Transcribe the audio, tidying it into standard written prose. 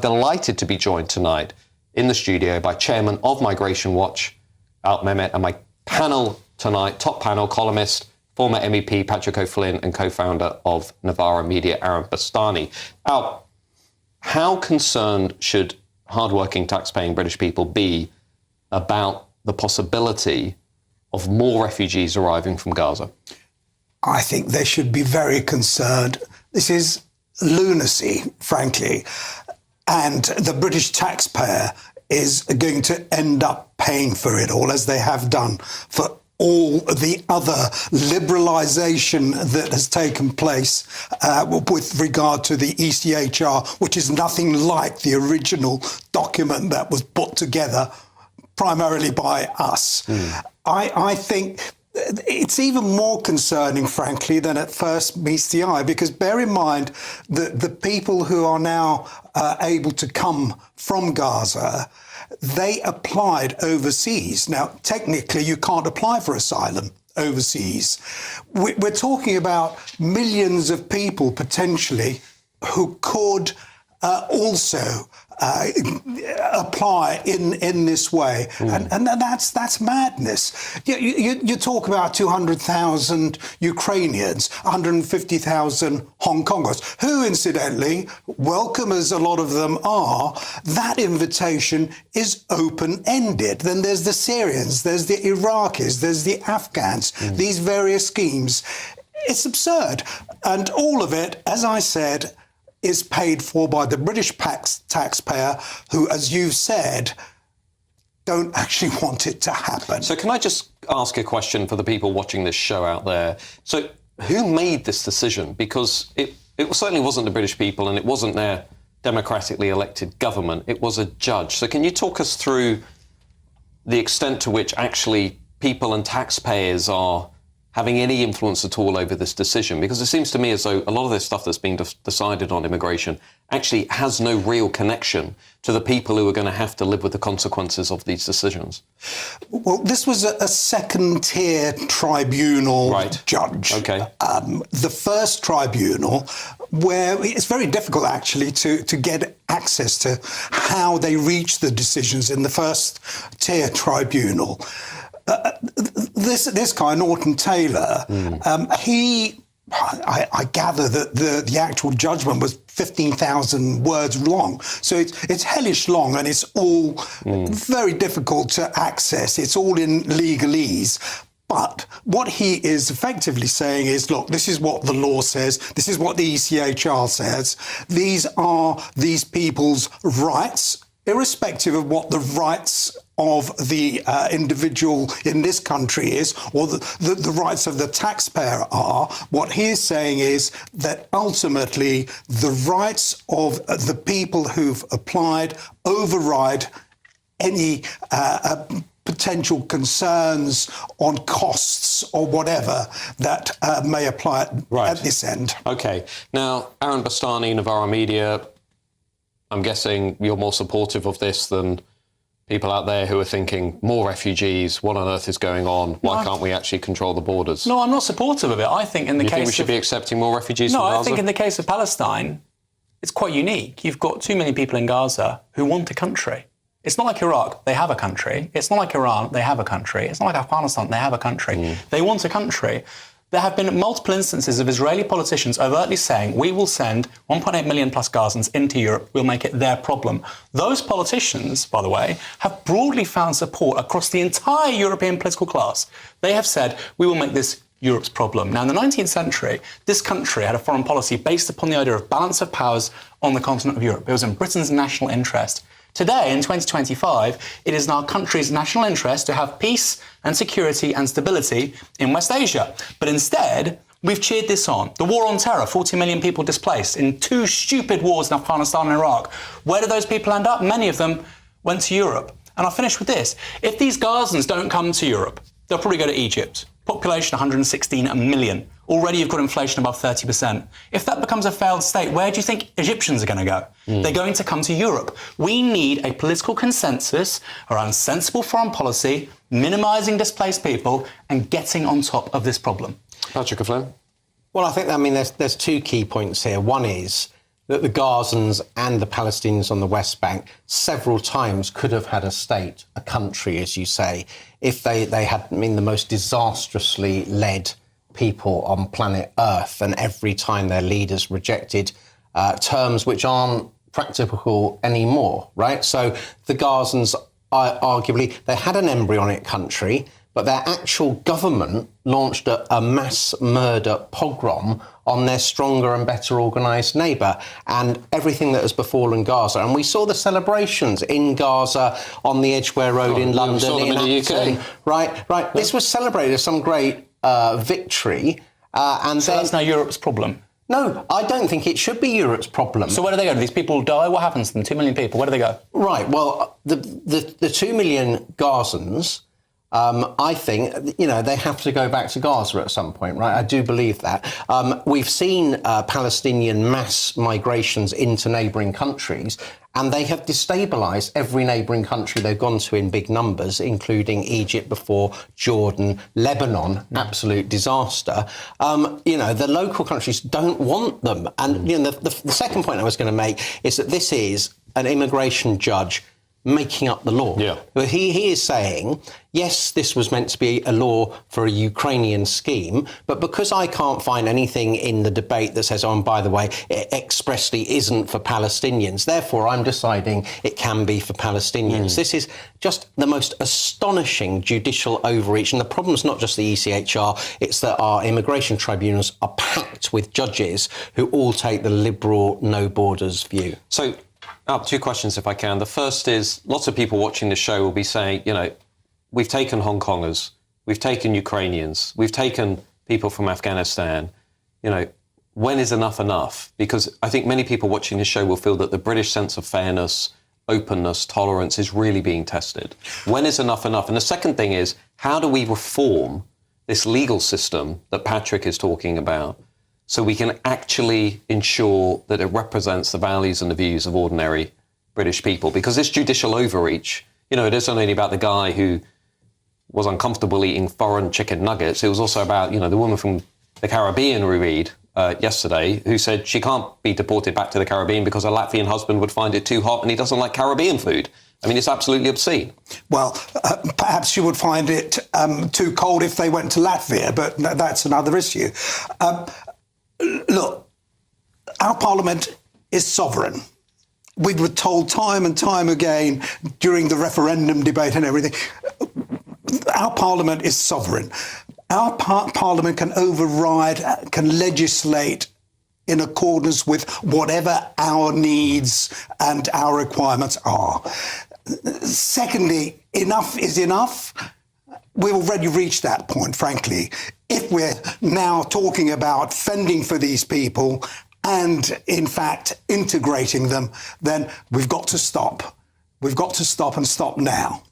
Delighted to be joined tonight in the studio by Chairman of Migration Watch, Alp Mehmet, and my panel tonight, top panel, columnist, former MEP Patrick O'Flynn and co-founder of Novara Media, Aaron Bastani. Alp, how concerned should hard-working, tax-paying British people be about the possibility of more refugees arriving from Gaza? I think they should be very concerned. This is lunacy, frankly. And the British taxpayer is going to end up paying for it all, as they have done for all the other liberalisation that has taken place with regard to the ECHR, which is nothing like the original document that was put together primarily by us. I think it's even more concerning, frankly, than at first meets the eye, because bear in mind that the people who are now able to come from Gaza, they applied overseas. Now, technically, you can't apply for asylum overseas. We're talking about millions of people, potentially, who could also apply in this way, and that's madness. You talk about 200,000 Ukrainians, 150,000 Hong Kongers, who incidentally, welcome as a lot of them are, that invitation is open-ended. Then there's the Syrians, there's the Iraqis, there's the Afghans, these various schemes. It's absurd, and all of it, as I said, is paid for by the British taxpayer who, as you've said, don't actually want it to happen. So can I just ask a question for the people watching this show out there? So who made this decision? Because it certainly wasn't the British people, and it wasn't their democratically elected government. It was a judge. So can you talk us through the extent to which actually people and taxpayers are having any influence at all over this decision? Because it seems to me as though a lot of this stuff that's being decided on immigration actually has no real connection to the people who are going to have to live with the consequences of these decisions. Well, this was a second-tier tribunal judge. Okay. The first tribunal, where it's very difficult, actually, to get access to how they reach the decisions in the first-tier tribunal. This guy, Norton Taylor, I gather that the actual judgment was 15,000 words long. So it's hellish long, and it's all very difficult to access. It's all in legalese. But what he is effectively saying is, look, this is what the law says. This is what the ECHR says. These are these people's rights, irrespective of what the rights of the individual in this country is, or the rights of the taxpayer are. What he is saying is that ultimately the rights of the people who've applied override any potential concerns on costs or whatever that may apply at this end. OK. Now, Aaron Bastani, Novara Media, I'm guessing you're more supportive of this than people out there who are thinking, more refugees, what on earth is going on? Why can't we actually control the borders? No, I'm not supportive of it. I think in the case think we should be accepting more refugees from Gaza? No, I think in the case of Palestine, it's quite unique. You've got too many people in Gaza who want a country. It's not like Iraq, they have a country. It's not like Iran, they have a country. It's not like Afghanistan, they have a country. They want a country. There have been multiple instances of Israeli politicians overtly saying, we will send 1.8 million plus Gazans into Europe, we'll make it their problem. Those politicians, by the way, have broadly found support across the entire European political class. They have said, we will make this Europe's problem. Now, in the 19th century, this country had a foreign policy based upon the idea of balance of powers on the continent of Europe. It was in Britain's national interest. Today, in 2025, it is in our country's national interest to have peace and security and stability in West Asia. But instead, we've cheered this on. The war on terror, 40 million people displaced in two stupid wars in Afghanistan and Iraq. Where did those people end up? Many of them went to Europe. And I'll finish with this. If these Gazans don't come to Europe, they'll probably go to Egypt. Population 116 million. Already you've got inflation above 30%. If that becomes a failed state, where do you think Egyptians are going to go? They're going to come to Europe. We need a political consensus around sensible foreign policy, minimising displaced people and getting on top of this problem. Patrick O'Flynn? Well, I think, there's two key points here. One is that the Gazans and the Palestinians on the West Bank several times could have had a state, a country, as you say, if they hadn't been the most disastrously led people on planet Earth, and every time their leaders rejected terms which aren't practicable anymore, right? So the Gazans, arguably, they had an embryonic country, but their actual government launched a mass murder pogrom on their stronger and better organised neighbour, and everything that has befallen Gaza. And we saw the celebrations in Gaza, on the Edgware Road in London, saw them in the UK. Right. Yeah. This was celebrated as some great victory. And So that's now Europe's problem. No, I don't think it should be Europe's problem. So where do they go? Do these people die? What happens to them? 2 million people, where do they go? Right, well, the 2 million Gazans, I think, they have to go back to Gaza at some point, right? I do believe that. We've seen Palestinian mass migrations into neighbouring countries, and they have destabilised every neighbouring country they've gone to in big numbers, including Egypt before, Jordan, Lebanon, absolute disaster. The local countries don't want them. And the second point I was going to make is that this is an immigration judge making up the law. Yeah. He is saying, yes, this was meant to be a law for a Ukrainian scheme, but because I can't find anything in the debate that says, oh, and by the way, it expressly isn't for Palestinians, therefore I'm deciding it can be for Palestinians. This is just the most astonishing judicial overreach. And the problem's not just the ECHR, it's that our immigration tribunals are packed with judges who all take the liberal no borders view. So, two questions if I can. The first is, lots of people watching this show will be saying, we've taken Hong Kongers, we've taken Ukrainians, we've taken people from Afghanistan. When is enough enough? Because I think many people watching this show will feel that the British sense of fairness, openness, tolerance is really being tested. When is enough enough? And the second thing is, how do we reform this legal system that Patrick is talking about, so we can actually ensure that it represents the values and the views of ordinary British people? Because this judicial overreach, it isn't only about the guy who was uncomfortable eating foreign chicken nuggets. It was also about, the woman from the Caribbean we read yesterday, who said she can't be deported back to the Caribbean because her Latvian husband would find it too hot and he doesn't like Caribbean food. I mean, it's absolutely obscene. Well, perhaps she would find it too cold if they went to Latvia, but that's another issue. Look, our parliament is sovereign. We were told time and time again during the referendum debate and everything, our parliament is sovereign. Our parliament can override, can legislate in accordance with whatever our needs and our requirements are. Secondly, enough is enough. We've already reached that point, frankly. If we're now talking about fending for these people and, in fact, integrating them, then we've got to stop. We've got to stop and stop now.